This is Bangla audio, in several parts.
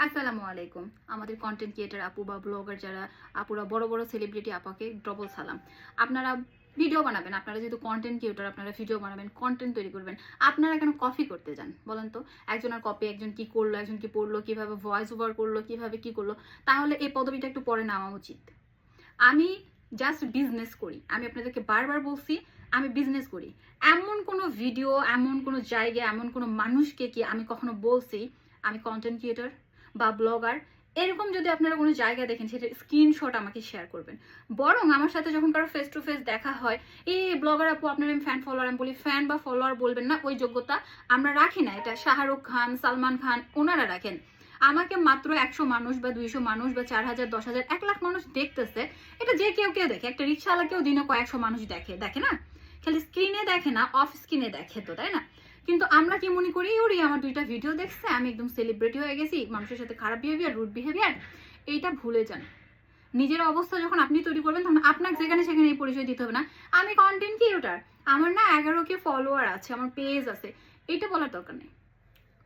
আসসালামু আলাইকুম। আমাদের কন্টেন্ট ক্রিয়েটর আপু বা ব্লগার যারা আপুরা বড় বড় সেলিব্রিটি আপাকে ডবল সালাম। আপনারা ভিডিও বানাবেন, আপনারা যেহেতু কন্টেন্ট ক্রিয়েটর, আপনারা ভিডিও বানাবেন, কন্টেন্ট তৈরি করবেন। আপনারা কেন কপি করতে যান বলেন তো? একজনের কপি, একজন কি করলো, একজন কি পড়লো, কিভাবে ভয়েস ওভার করলো, কিভাবে কি করলো, তাহলে এই পদবিটা একটু পরে নেওয়া উচিত। আমি জাস্ট বিজনেস করি। আমি আপনাদেরকে বারবার বলছি আমি বিজনেস করি। এমন কোনো ভিডিও, এমন কোনো জায়গা, এমন কোনো মানুষকে কি আমি কখনো বলছি আমি কন্টেন্ট ক্রিয়েটর বা ব্লগার? এরকম যদি আপনারা কোনো জায়গা দেখেন সেটা স্ক্রিনশট আমাকে শেয়ার করবেন। বরং আমার সাথে যখন কারো ফেস টু ফেস দেখা হয়, এই ব্লগার আপু আপনার আমি ফ্যান ফলোয়ার, আমি বলি ফ্যান বা ফলোয়ার বলবেন না, ওই যোগ্যতা আমরা রাখি না। এটা শাহরুখ খান, সালমান খান ওনারা রাখেন। আমাকে মাত্র 100 মানুষ বা 200 মানুষ বা 4000, 10,000, 1 লাখ মানুষ দেখতেছে। এটা যে কেউ কেউ দেখে। একটা রিক্সাওয়ালাকেও দিনে কয়েকশো মানুষ দেখে, দেখে না? খালি স্ক্রিনে দেখে না, অফ স্ক্রিনে দেখে তো, তাই না? কিন্তু আমরা কি মনে করি, ওরে আমার 2টা ভিডিও দেখছে, আমি একদম সেলিব্রিটি হয়ে গেছি, মানুষের সাথে খারাপ বিহেভিয়ার, রুড বিহেভিয়ার। এইটা ভুলে যান। নিজের অবস্থা যখন আপনি তৈরি করবেন তখন আপনাকে যেখানে সেখানে এই পরিচয় দিতে হবে না। আমি কন্টেন্ট ক্রিয়েটর, আমার না 11K ফলোয়ার আছে, আমার পেজ আছে, এইটা বলার দরকার নেই।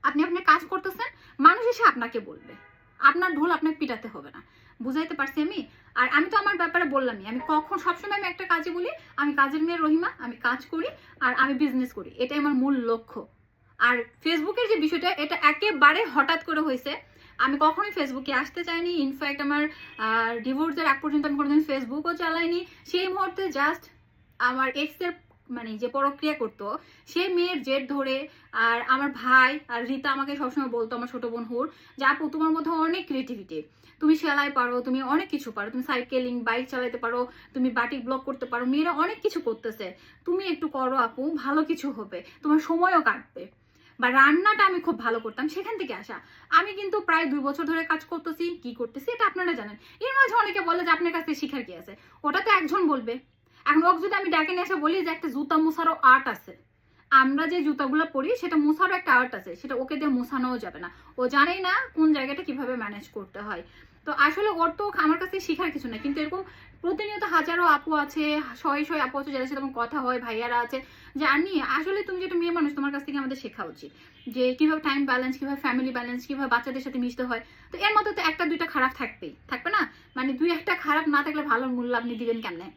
আপনি আপনার কাজ করতেছেন, মানুষ এসে আপনাকে বলবে, আপনার ঢোল আপনাকে পিটাতে হবে না। বুঝাইতে পারছি আমি? আর আমি তো আমার ব্যাপারে বললামই, আমি কখন সবসময় আমি একটা কাজে বলি আমি কাজের মেয়ে রহিমা, আমি কাজ করি আর আমি বিজনেস করি, এটাই আমার মূল লক্ষ্য। আর ফেসবুকের যে বিষয়টা, এটা একেবারে হঠাৎ করে হয়েছে। আমি কখনোই ফেসবুকে আসতে চাইনি। ইনফ্যাক্ট আমার ডিভোর্সের আগ পর্যন্ত আমি কোনোদিন ফেসবুকও চালাইনি। সেই মুহূর্তে জাস্ট আমার এক্সের মানে যে প্রক্রিয়া করতো, সে মেয়ের জেদ ধরে, আর আমার ভাই আর রীতা আমাকে সবসময় বলতো, আমার ছোট বোন হুর, যে আপু তোমার মধ্যে অনেক ক্রিয়েটিভিটি, তুমি সেলাই পারো, তুমি অনেক কিছু পারো, তুমি সাইকেলিং, বাইক চালাতে পারো, তুমি বাটিক ব্লগ করতে পারো, মেয়েরা অনেক কিছু করতেছে, তুমি একটু করো আপু, ভালো কিছু হবে, তোমার সময়ও কাটবে। বা রান্নাটা আমি খুব ভালো করতাম, সেখান থেকে আসা। আমি কিন্তু প্রায় 2 বছর ধরে কাজ করতেছি, কি করতেছি এটা আপনারা জানেন। এর মাঝে অনেকে বলে যে আপনার কাছ থেকে শিখার কি আছে? ওটা তো একজন বলবে। এখন ওকে যদি আমি ডাকে নিয়ে এসে বলি যে একটা জুতা মুছারও আর্ট আছে, আমরা যে জুতাগুলো পরি সেটা মুছারও একটা আর্ট আছে, সেটা ওকে দিয়ে মুছানোও যাবে না। ও জানেই না কোন জায়গাটা কিভাবে ম্যানেজ করতে হয়। তো আসলে ওর তো আমার কাছে শেখার কিছু না। কিন্তু এরকম প্রতিনিয়ত হাজারো আপু আছে, শয়ে শয়ে আপু আছে যাদের সাথে আমার কথা হয়, ভাইয়ারা আছে, জানি আসলে তুমি যেটা মেয়ে মানুষ, তোমার কাছ থেকে আমাদের শেখা উচিত যে কিভাবে টাইম ব্যালেন্স, কিভাবে ফ্যামিলি ব্যালেন্স, কিভাবে বাচ্চাদের সাথে মিশতে হয়। তো এর মধ্যে তো একটা দুইটা খারাপ থাকবেই, থাকবে না? মানে 2-1টা খারাপ না থাকলে ভালোর মূল্য আপনি দিবেন কেমনে?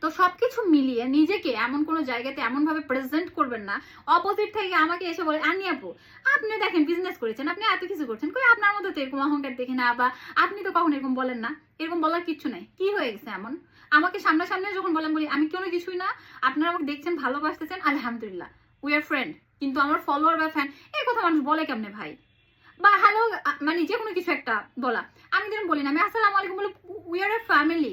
তো সবকিছু মিলিয়ে নিজেকে এমন কোনো জায়গাতে এমন ভাবে প্রেজেন্ট করবেন না, অপোজিট থেকে আমাকে এসে বলে আনি আপু আপনি দেখেন বিজনেস করেছেন, আপনি এত কিছু করছেন, কই আপনার মধ্যে তো এরকম অহংকার দেখি না, বা আপনি তো কখন এরকম বলেন না। এরকম বলার কিচ্ছু নাই। কি হয়ে গেছে এমন? আমাকে সামনাসামনি যখন বলেন, বলি আমি কোনো কিছুই না, আপনারা আমাকে দেখছেন, ভালোবাসতেছেন, আলহামদুলিল্লাহ, উই আর ফ্রেন্ড। কিন্তু আমার ফলোয়ার বা ফ্যান, এই কথা মানুষ বলে কেমনে ভাই? বা হ্যালো, মানে যে কোনো কিছু একটা বলা, আমি যেরকম বলি না, আমি আসসালামু আলাইকুম বলে, we are A family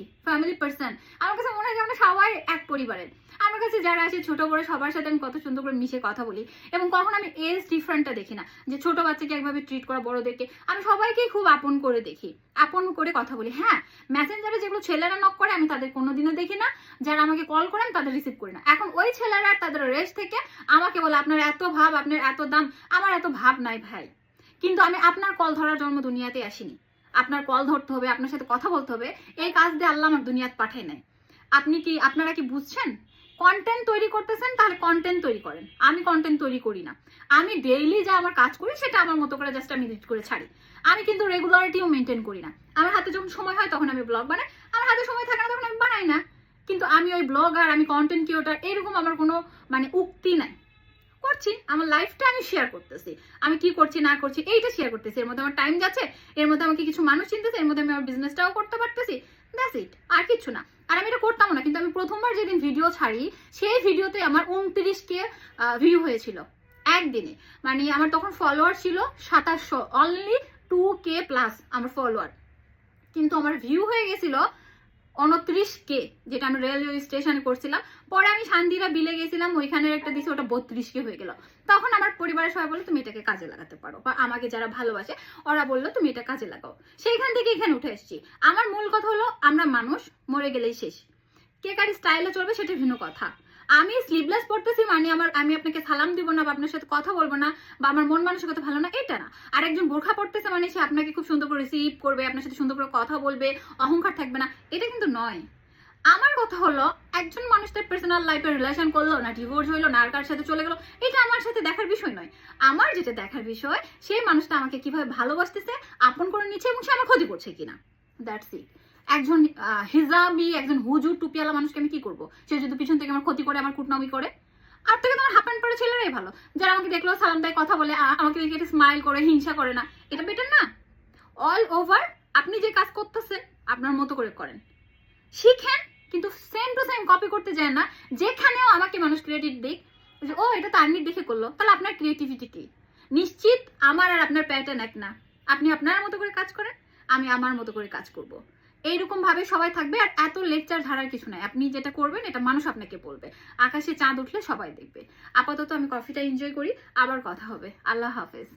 person. আমার কাছে মনে হয় যে আমরা সবাই এক পরিবারের। আমার কাছে যারা আসে ছোট বড় সবার সাথে আমি কত সুন্দর করে মিশে কথা বলি, এবং কখন আমি এজ ডিফারেন্টটা দেখি না, যে ছোট বাচ্চাকে একভাবে ট্রিট করা, বড়দেরকে আমি সবাইকেই খুব আপন করে দেখি, আপন করে কথা বলি। হ্যাঁ, মেসেঞ্জারে যেগুলো ছেলেরা নক করে আমি তাদের কোনোদিনও দেখি না, যারা আমাকে কল করেন তাদের রিসিভ করি না। এখন ওই ছেলেরা তাদের রেস্ট থেকে আমাকে বলে আপনার এত ভাব, আপনার এত দাম। আমার এত ভাব নাই ভাই, কিন্তু আমি আপনার কল ধরার জন্ম দুনিয়াতে আসিনি। আপনার কল ধরতে হবে, আপনার সাথে কথা বলতে হবে, এই কাজ দিয়ে আল্লাহ আমার দুনিয়াতে পাঠায় নাই। আপনারা কি বুঝছেন? কন্টেন্ট তৈরি করতেছেন, তাহলে কন্টেন্ট তৈরি করেন। আমি কন্টেন্ট তৈরি করি না। আমি ডেইলি যা আমার কাজ করি সেটা আমার মতো করে জাস্ট আমি এডিট করে ছাড়ি। আমি কিন্তু রেগুলারিটিও মেনটেন করি না। আমার হাতে যখন সময় হয় তখন আমি ব্লগ বানাই, আমার হাতে সময় থাকে না তখন আমি বানাই না। কিন্তু আমি ওই ব্লগার, আমি কন্টেন্ট ক্রিয়েটর, এরকম আমার কোনো মানে উক্তি নাই। করছি, আমার লাইফটা আমি শেয়ার করতেছি, আমি কি করছি না করছি এইটা শেয়ার করতেছি। এর মধ্যে আমার টাইম যাচ্ছে, এর মধ্যে আমাকে কিছু মানুষ চিনতেছে, এর মধ্যে আমি আমার বিজনেসটাও করতে পারতেছি, দ্যাটস ইট, আর কিছু না। আর আমি এটা করতাম না, কিন্তু আমি প্রথমবার যেদিন ভিডিও ছাড়ি সেই ভিডিওতে আমার 29K ভিউ হয়েছিল একদিনে। মানে আমার তখন ফলোয়ার ছিল 2700, অনলি 2K প্লাস আমার ফলোয়ার, কিন্তু আমার ভিউ হয়ে গেছিল 29K, যেটা আমি রেলওয়ে স্টেশনে করছিলাম। পরে আমি শান্তিরা বিলে গেছিলাম, ওইখানের একটা দিছে, ওটা 32K হয়ে গেল। তখন আমার পরিবারের সবাই বলে তুমি এটাকে কাজে লাগাতে পারো, বা আমাকে যারা ভালোবাসে ওরা বললো তুমি এটা কাজে লাগাও। সেইখান থেকে এখানে উঠে এসেছি। আমার মূল কথা হলো আমরা মানুষ, মরে গেলেই শেষ। কে কার স্টাইলে চলবে সেটা ভিন্ন কথা। আমি স্লিভলেস পড়তেছি মানে আমি আপনাকে সালাম দিব না, বা আপনার সাথে কথা বলবো না, বা আমার মন মানসিকতা ভালো না, এটা না। আর একজন বোরখা পড়তেছে মানে সে আপনাকে খুব সুন্দর করে রিসিভ করবে, আপনার সাথে সুন্দর করে কথা বলবে, অহংকার থাকবে না, এটা কিন্তু নয়। আমার কথা হলো একজন মানুষ তার পার্সোনাল লাইফে রিলেশন করলো না, ডিভোর্স হইলো না, আর কার সাথে চলে গেলো, এটা আমার সাথে দেখার বিষয় নয়। আমার যেটা দেখার বিষয় সেই মানুষটা আমাকে কিভাবে ভালোবাসতেছে, আপন করে নিচ্ছে এবং সে আমার ক্ষতি করছে কিনা, দ্যাটস ইট। একজন হিজাবি, একজন হুজুর টুপিওয়ালা মানুষকে আমি কি করবো? সে যদি পিছন থেকে আমার ক্ষতি করে, আমার কুটনামি করে, আর থেকে তোমার হাফ পরে ছেলেরাই ভালো, যারা আমাকে দেখলো সালাম দেয়, কথা বলে, আমাকে দেখে স্মাইল করে, হিংসা করে না। এটা বেটার না? অল ওভার আপনি যে কাজ করতেছেন আপনার মতো করে করেন, শিখেন, কিন্তু সেম টু সেম কপি করতে যায় না। যেখানেও আমাকে মানুষ ক্রেডিট দিক যে ও এটা তো আর্মির দেখে করলো, তাহলে আপনার ক্রিয়েটিভিটি কি? নিশ্চিত আমার আর আপনার প্যাটার্ন এক না। আপনি আপনার মতো করে কাজ করেন, আমি আমার মতো করে কাজ করব। এইরকম ভাবে সবাই থাকবে, আর এত লেকচার ধারার কিছু নাই। আপনি যেটা করবেন এটা মানুষ আপনাকে বলবে, আকাশে চাঁদ উঠলে সবাই দেখবে। আপাতত আমি কফিটা এনজয় করি, আবার কথা হবে। আল্লাহ হাফেজ।